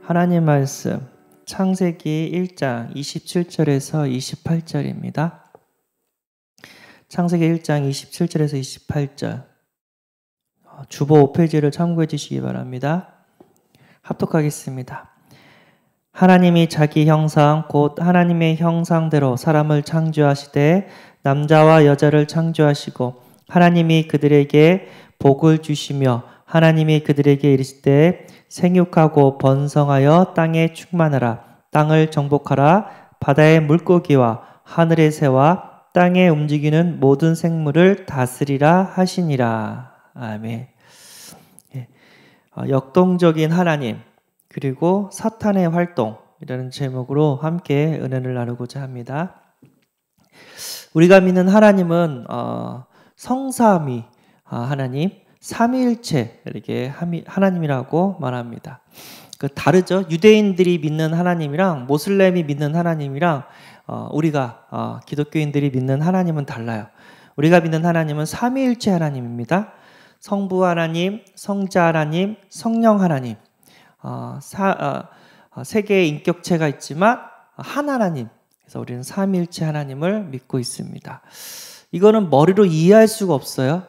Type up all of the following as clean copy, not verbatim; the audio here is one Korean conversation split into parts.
하나님 말씀 창세기 1장 27절에서 28절입니다. 창세기 1장 27절에서 28절 주보 5페이지를 참고해 주시기 바랍니다. 합독하겠습니다. 하나님이 자기 형상 곧 하나님의 형상대로 사람을 창조하시되 남자와 여자를 창조하시고 하나님이 그들에게 복을 주시며 하나님이 그들에게 이르시되 생육하고 번성하여 땅에 충만하라. 땅을 정복하라. 바다의 물고기와 하늘의 새와 땅에 움직이는 모든 생물을 다스리라 하시니라. 아멘. 역동적인 하나님 그리고 사탄의 활동이라는 제목으로 함께 은혜를 나누고자 합니다. 우리가 믿는 하나님은 성삼위 하나님, 삼위일체 이렇게 하나님이라고 말합니다. 다르죠. 유대인들이 믿는 하나님이랑 모슬렘이 믿는 하나님이랑 우리가 기독교인들이 믿는 하나님은 달라요. 우리가 믿는 하나님은 삼위일체 하나님입니다. 성부 하나님, 성자 하나님, 성령 하나님. 세 개의 인격체가 있지만 한 하나님. 그래서 우리는 삼위일체 하나님을 믿고 있습니다. 이거는 머리로 이해할 수가 없어요.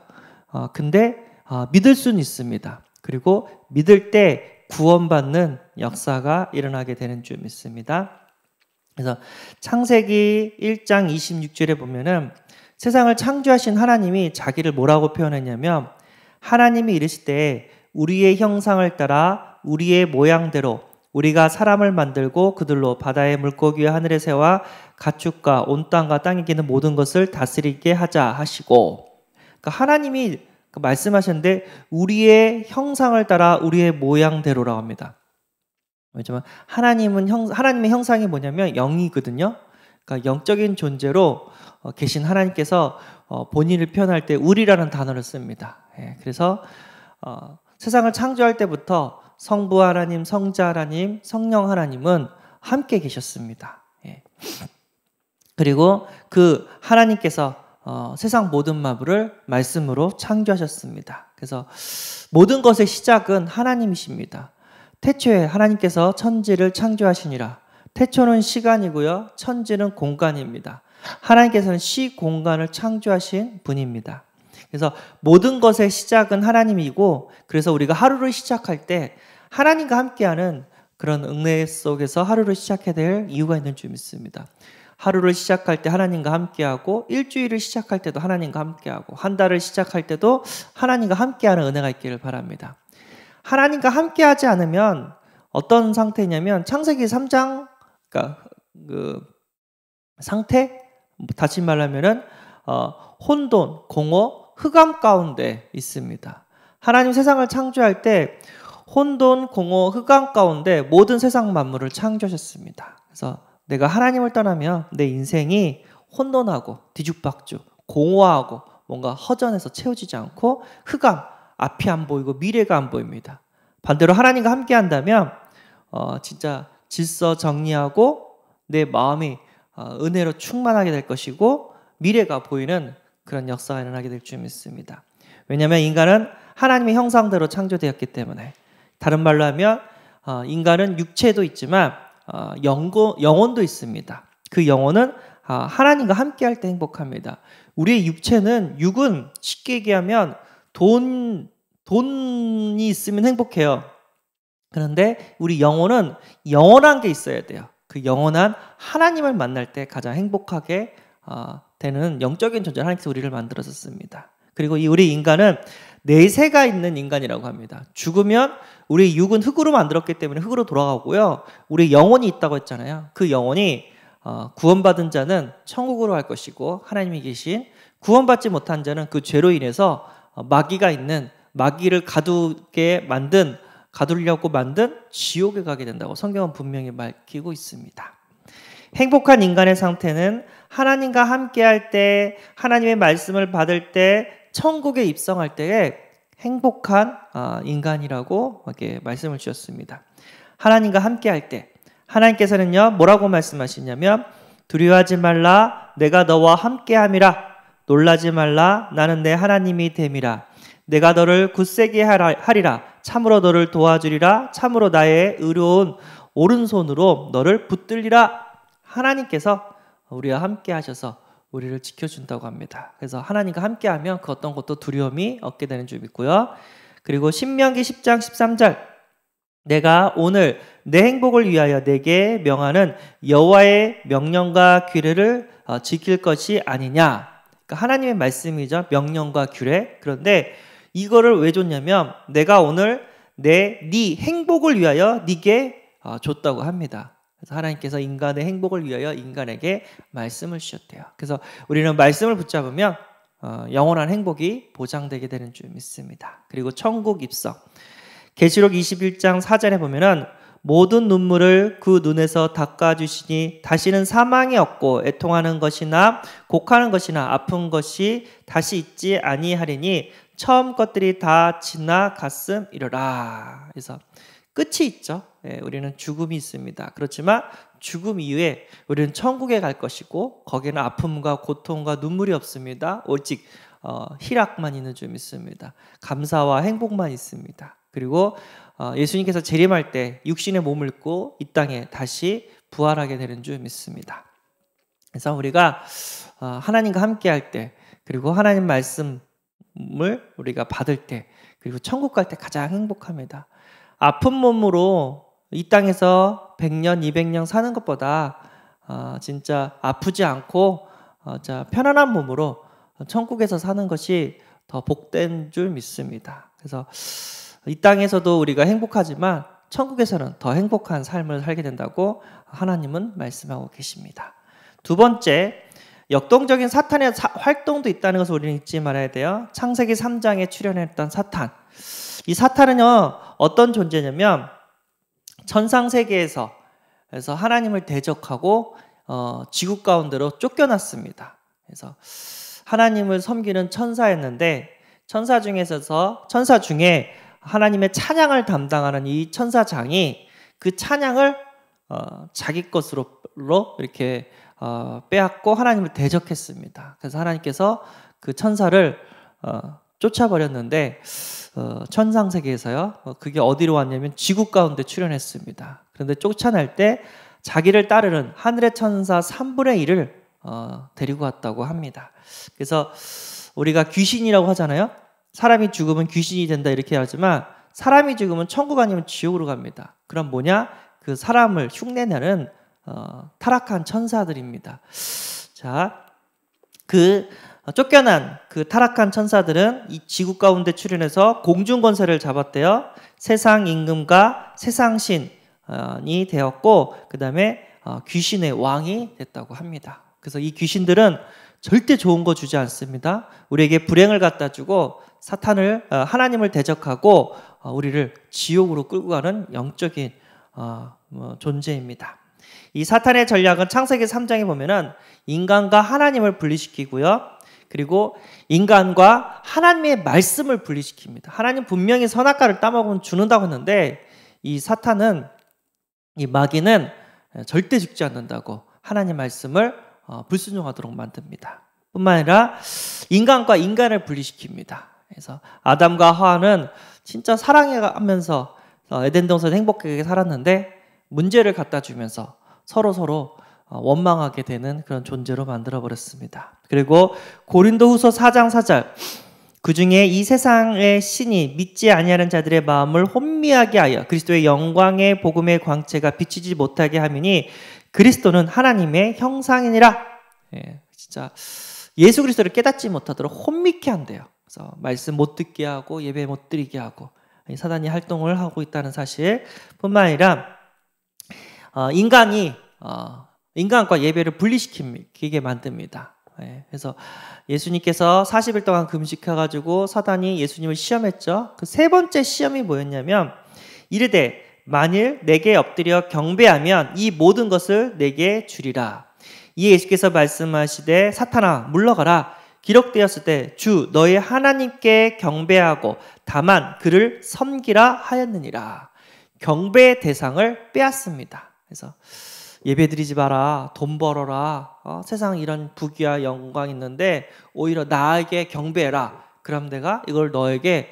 근데 믿을 수는 있습니다. 그리고 믿을 때 구원받는 역사가 일어나게 되는 줄 믿습니다. 그래서 창세기 1장 26절에 보면은 세상을 창조하신 하나님이 자기를 뭐라고 표현했냐면 하나님이 이르시되 우리의 형상을 따라 우리의 모양대로 우리가 사람을 만들고 그들로 바다의 물고기와 하늘의 새와 가축과 온 땅과 땅에 기는 모든 것을 다스리게 하자 하시고, 그러니까 하나님이 말씀하셨는데 우리의 형상을 따라 우리의 모양대로라고 합니다. 왜냐면 하나님의 형상이 뭐냐면 영이거든요. 그러니까 영적인 존재로 계신 하나님께서 본인을 표현할 때 우리라는 단어를 씁니다. 그래서 세상을 창조할 때부터 성부 하나님, 성자 하나님, 성령 하나님은 함께 계셨습니다. 그리고 그 하나님께서 세상 모든 만물을 말씀으로 창조하셨습니다. 그래서 모든 것의 시작은 하나님이십니다. 태초에 하나님께서 천지를 창조하시니라. 태초는 시간이고요. 천지는 공간입니다. 하나님께서는 시공간을 창조하신 분입니다. 그래서 모든 것의 시작은 하나님이고, 그래서 우리가 하루를 시작할 때 하나님과 함께하는 그런 은혜 속에서 하루를 시작해야 될 이유가 있는 줄 믿습니다. 하루를 시작할 때 하나님과 함께하고, 일주일을 시작할 때도 하나님과 함께하고, 한 달을 시작할 때도 하나님과 함께하는 은혜가 있기를 바랍니다. 하나님과 함께하지 않으면 어떤 상태냐면 창세기 3장 그러니까 그 상태, 다시 말하면은 혼돈, 공허, 흑암 가운데 있습니다. 하나님 세상을 창조할 때 혼돈, 공허, 흑암 가운데 모든 세상 만물을 창조하셨습니다. 그래서 내가 하나님을 떠나면 내 인생이 혼돈하고 뒤죽박죽, 공허하고 뭔가 허전해서 채워지지 않고 흑암, 앞이 안 보이고 미래가 안 보입니다. 반대로 하나님과 함께 한다면 진짜 질서 정리하고 내 마음이 은혜로 충만하게 될 것이고 미래가 보이는 그런 역사가 일어나게 될 줄 믿습니다. 왜냐하면 인간은 하나님의 형상대로 창조되었기 때문에, 다른 말로 하면 인간은 육체도 있지만 영혼도 있습니다. 그 영혼은 하나님과 함께할 때 행복합니다. 우리의 육은 쉽게 얘기하면 돈이 있으면 행복해요. 그런데 우리 영혼은 영원한 게 있어야 돼요. 그 영원한 하나님을 만날 때 가장 행복하게 되는 영적인 존재, 하나님께서 우리를 만들어줬습니다. 그리고 우리 인간은 내세가 있는 인간이라고 합니다. 죽으면 우리 육은 흙으로 만들었기 때문에 흙으로 돌아가고요. 우리 영혼이 있다고 했잖아요. 그 영혼이 구원받은 자는 천국으로 갈 것이고, 하나님이 계신 구원받지 못한 자는 그 죄로 인해서 마귀를 가두려고 만든 지옥에 가게 된다고 성경은 분명히 밝히고 있습니다. 행복한 인간의 상태는 하나님과 함께할 때, 하나님의 말씀을 받을 때, 천국에 입성할 때에 행복한 인간이라고 이렇게 말씀을 주셨습니다. 하나님과 함께할 때 하나님께서는요 뭐라고 말씀하시냐면 두려워하지 말라, 내가 너와 함께함이라. 놀라지 말라, 나는 내 하나님이 됨이라. 내가 너를 굳세게 하리라. 참으로 너를 도와주리라. 참으로 나의 의로운 오른손으로 너를 붙들리라. 하나님께서 우리와 함께 하셔서 우리를 지켜준다고 합니다. 그래서 하나님과 함께하면 그 어떤 것도 두려움이 없게 되는 줄 믿고요. 그리고 신명기 10장 13절, 내가 오늘 내 행복을 위하여 내게 명하는 여호와의 명령과 규례를 지킬 것이 아니냐. 그러니까 하나님의 말씀이죠. 명령과 규례. 그런데 이거를 왜 줬냐면 내가 오늘 네 행복을 위하여 네게 줬다고 합니다. 그래서 하나님께서 인간의 행복을 위하여 인간에게 말씀을 주셨대요. 그래서 우리는 말씀을 붙잡으면 영원한 행복이 보장되게 되는 줄 믿습니다. 그리고 천국 입성. 계시록 21장 4절에 보면은 모든 눈물을 그 눈에서 닦아주시니 다시는 사망이 없고 애통하는 것이나 곡하는 것이나 아픈 것이 다시 있지 아니하리니 처음 것들이 다 지나갔음이로라. 그래서 끝이 있죠. 우리는 죽음이 있습니다. 그렇지만 죽음 이후에 우리는 천국에 갈 것이고 거기는 아픔과 고통과 눈물이 없습니다. 오직 희락만 있는 줄 믿습니다. 감사와 행복만 있습니다. 그리고 예수님께서 재림할 때 육신의 몸을 입고 이 땅에 다시 부활하게 되는 줄 믿습니다. 그래서 우리가 하나님과 함께 할 때, 그리고 하나님 말씀을 우리가 받을 때, 그리고 천국 갈 때 가장 행복합니다. 아픈 몸으로 이 땅에서 100년, 200년 사는 것보다 진짜 아프지 않고 편안한 몸으로 천국에서 사는 것이 더 복된 줄 믿습니다. 그래서 이 땅에서도 우리가 행복하지만 천국에서는 더 행복한 삶을 살게 된다고 하나님은 말씀하고 계십니다. 두 번째, 역동적인 사탄의 활동도 있다는 것을 우리는 잊지 말아야 돼요. 창세기 3장에 출현했던 사탄. 이 사탄은요, 어떤 존재냐면 천상세계에서 그래서 하나님을 대적하고 지구 가운데로 쫓겨났습니다. 그래서 하나님을 섬기는 천사였는데 천사 중에 하나님의 찬양을 담당하는 이 천사장이 그 찬양을 자기 것으로 이렇게 빼앗고 하나님을 대적했습니다. 그래서 하나님께서 그 천사를 쫓아버렸는데 천상세계에서요. 그게 어디로 왔냐면 지구 가운데 출현했습니다. 그런데 쫓아낼 때 자기를 따르는 하늘의 천사 3분의 1을 데리고 왔다고 합니다. 그래서 우리가 귀신이라고 하잖아요. 사람이 죽으면 귀신이 된다 이렇게 하지만 사람이 죽으면 천국 아니면 지옥으로 갑니다. 그럼 뭐냐? 그 사람을 흉내내는 타락한 천사들입니다. 자, 그 쫓겨난 그 타락한 천사들은 이 지구 가운데 출현해서 공중 권세를 잡았대요. 세상 임금과 세상 신이 되었고 그 다음에 귀신의 왕이 됐다고 합니다. 그래서 이 귀신들은 절대 좋은 거 주지 않습니다. 우리에게 불행을 갖다 주고 하나님을 대적하고 우리를 지옥으로 끌고 가는 영적인 존재입니다. 이 사탄의 전략은 창세기 3장에 보면은 인간과 하나님을 분리시키고요. 그리고 인간과 하나님의 말씀을 분리시킵니다. 하나님 분명히 선악과를 따먹으면 죽는다고 했는데 이 마귀는 절대 죽지 않는다고 하나님 말씀을 불순종하도록 만듭니다. 뿐만 아니라 인간과 인간을 분리시킵니다. 그래서 아담과 하와는 진짜 사랑하면서 에덴 동산에서 행복하게 살았는데 문제를 갖다 주면서 서로 원망하게 되는 그런 존재로 만들어버렸습니다. 그리고 고린도후서 4장 4절, 그중에 이 세상의 신이 믿지 아니하는 자들의 마음을 혼미하게 하여 그리스도의 영광의 복음의 광채가 비치지 못하게 하미니 그리스도는 하나님의 형상이니라. 진짜 예수 그리스도를 깨닫지 못하도록 혼미케 한대요. 그래서 말씀 못 듣게 하고 예배 못 드리게 하고 사단이 활동을 하고 있다는 사실 뿐만 아니라 인간과 예배를 분리시키게 만듭니다. 그래서 예수님께서 40일 동안 금식해가지고 사단이 예수님을 시험했죠. 그 세 번째 시험이 뭐였냐면 이르되 만일 내게 엎드려 경배하면 이 모든 것을 내게 주리라. 이에 예수께서 말씀하시되 사탄아 물러가라. 기록되었을 때 주 너의 하나님께 경배하고 다만 그를 섬기라 하였느니라. 경배의 대상을 빼앗습니다. 그래서 예배드리지 마라, 돈 벌어라, 세상 이런 부귀와 영광 있는데 오히려 나에게 경배해라. 그럼 내가 이걸 너에게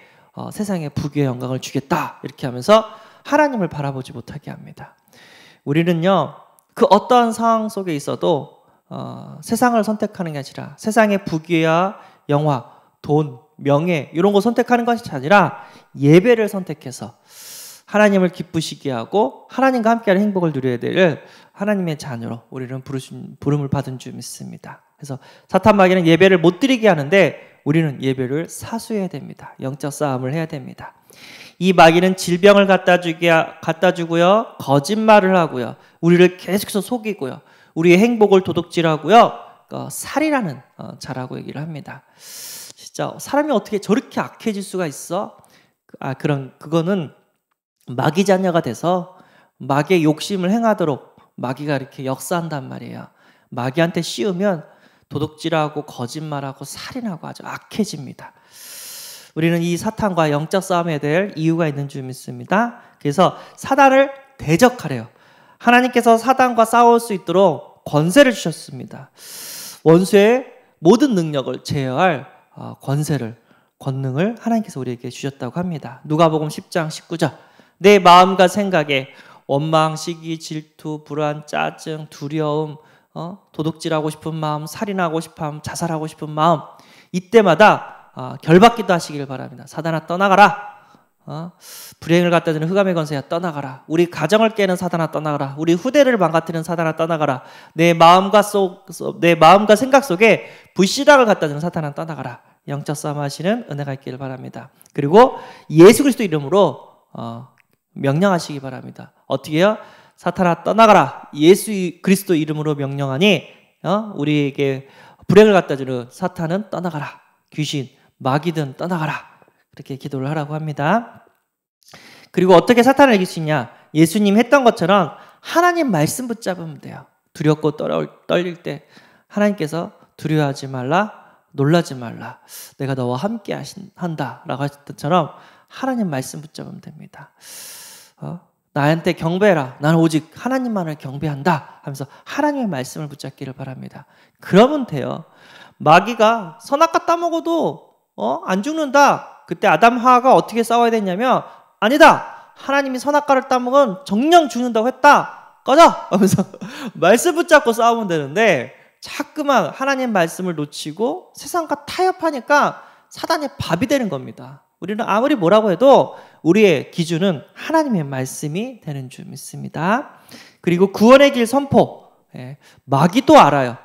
세상에 부귀의 영광을 주겠다 이렇게 하면서 하나님을 바라보지 못하게 합니다. 우리는요 그 어떠한 상황 속에 있어도 세상을 선택하는 게 아니라 세상의 부귀와 영화, 돈, 명예 이런 거 선택하는 것이 아니라 예배를 선택해서 하나님을 기쁘시게 하고 하나님과 함께하는 행복을 누려야 될 하나님의 자녀로 우리는 부름을 받은 줄 믿습니다. 그래서 사탄 마귀는 예배를 못 드리게 하는데 우리는 예배를 사수해야 됩니다. 영적 싸움을 해야 됩니다. 이 마귀는 질병을 갖다 주고요, 거짓말을 하고요, 우리를 계속해서 속이고요, 우리의 행복을 도둑질하고요, 살인하는 자라고 얘기를 합니다. 진짜 사람이 어떻게 저렇게 악해질 수가 있어? 그거는 마귀 자녀가 돼서 마귀의 욕심을 행하도록 마귀가 이렇게 역사한단 말이에요. 마귀한테 씌우면 도둑질하고 거짓말하고 살인하고 아주 악해집니다. 우리는 이 사탄과 영적 싸움에 될 이유가 있는 줄 믿습니다. 그래서 사단을 대적하래요. 하나님께서 사단과 싸울 수 있도록 권세를 주셨습니다. 원수의 모든 능력을 제어할 권능을 하나님께서 우리에게 주셨다고 합니다. 누가복음 10장 19절. 내 마음과 생각에 원망, 시기, 질투, 불안, 짜증, 두려움, 도둑질하고 싶은 마음, 살인하고 싶은 마음, 자살하고 싶은 마음, 이때마다 결박기도 하시길 바랍니다. 사단아 떠나가라. 불행을 갖다 주는 흑암의 권세야 떠나가라. 우리 가정을 깨는 사단아 떠나가라. 우리 후대를 망가뜨리는 사단아 떠나가라. 내 마음과 생각 속에 불신앙을 갖다 주는 사단아 떠나가라. 영적 싸움 하시는 은혜가 있기를 바랍니다. 그리고 예수 그리스도 이름으로 명령하시기 바랍니다. 어떻게 해요? 사탄아 떠나가라. 예수 그리스도 이름으로 명령하니 우리에게 불행을 갖다 주는 사탄은 떠나가라. 귀신, 마귀든 떠나가라. 그렇게 기도를 하라고 합니다. 그리고 어떻게 사탄을 이길 수 있냐? 예수님 했던 것처럼 하나님 말씀 붙잡으면 돼요. 두렵고 떨릴 때 하나님께서 두려워하지 말라, 놀라지 말라, 내가 너와 함께 한다 라고 하셨던 것처럼 하나님 말씀 붙잡으면 됩니다. 나한테 경배해라. 나는 오직 하나님만을 경배한다 하면서 하나님의 말씀을 붙잡기를 바랍니다. 그러면 돼요. 마귀가 선악과 따먹어도 안 죽는다. 그때 아담 하와가 어떻게 싸워야 됐냐면 아니다. 하나님이 선악과를 따먹은 정령 죽는다고 했다. 꺼져! 하면서 말씀 붙잡고 싸우면 되는데 자꾸만 하나님 말씀을 놓치고 세상과 타협하니까 사단의 밥이 되는 겁니다. 우리는 아무리 뭐라고 해도 우리의 기준은 하나님의 말씀이 되는 줄 믿습니다. 그리고 구원의 길 선포. 마귀도 알아요.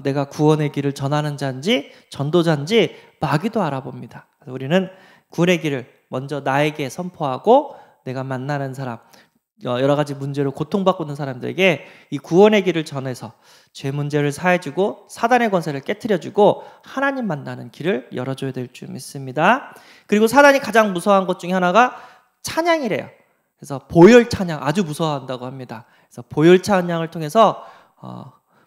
내가 구원의 길을 전하는 자인지 전도자인지 마귀도 알아봅니다. 그래서 우리는 구원의 길을 먼저 나에게 선포하고 내가 만나는 사람, 여러 가지 문제로 고통받고 있는 사람들에게 이 구원의 길을 전해서 죄 문제를 사해주고 사단의 권세를 깨트려주고 하나님 만나는 길을 열어줘야 될 줄 믿습니다. 그리고 사단이 가장 무서워한 것 중에 하나가 찬양이래요. 그래서 보혈 찬양 아주 무서워한다고 합니다. 그래서 보혈 찬양을 통해서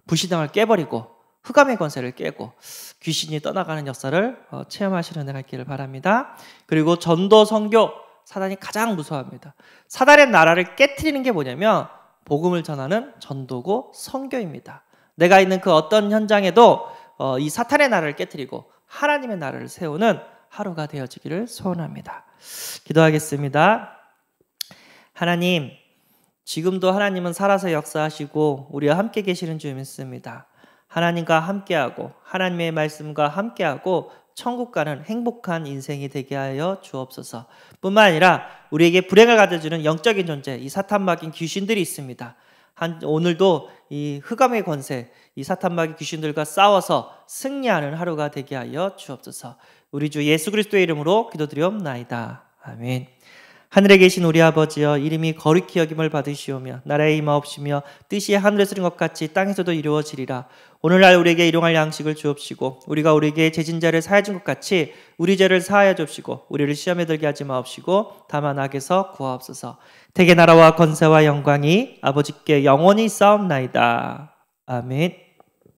불신앙을 깨버리고 흑암의 권세를 깨고 귀신이 떠나가는 역사를 체험하시는 은혜가 있기를 바랍니다. 그리고 전도 선교, 사단이 가장 무서워합니다. 사단의 나라를 깨트리는 게 뭐냐면 복음을 전하는 전도고 선교입니다. 내가 있는 그 어떤 현장에도 이 사탄의 나라를 깨트리고 하나님의 나라를 세우는 하루가 되어지기를 소원합니다. 기도하겠습니다. 하나님, 지금도 하나님은 살아서 역사하시고 우리와 함께 계시는 줄 믿습니다. 하나님과 함께하고 하나님의 말씀과 함께하고 천국 가는 행복한 인생이 되게 하여 주옵소서. 뿐만 아니라 우리에게 불행을 가져주는 영적인 존재, 이 사탄 마귀 귀신들이 있습니다. 오늘도 이 흑암의 권세, 이 사탄 마귀 귀신들과 싸워서 승리하는 하루가 되게 하여 주옵소서. 우리 주 예수 그리스도의 이름으로 기도드리옵나이다. 아멘. 하늘에 계신 우리 아버지여, 이름이 거룩히 여김을 받으시오며 나라의 임하옵시며 뜻이 하늘에서 이룬 것 같이 땅에서도 이루어지리라. 오늘날 우리에게 일용할 양식을 주옵시고 우리가 우리에게 죄진 자를 사하여 준 것 같이 우리 죄를 사하여 주옵시고 우리를 시험에 들게 하지 마옵시고 다만 악에서 구하옵소서. 대개 나라와 권세와 영광이 아버지께 영원히 있사옵나이다. 아멘.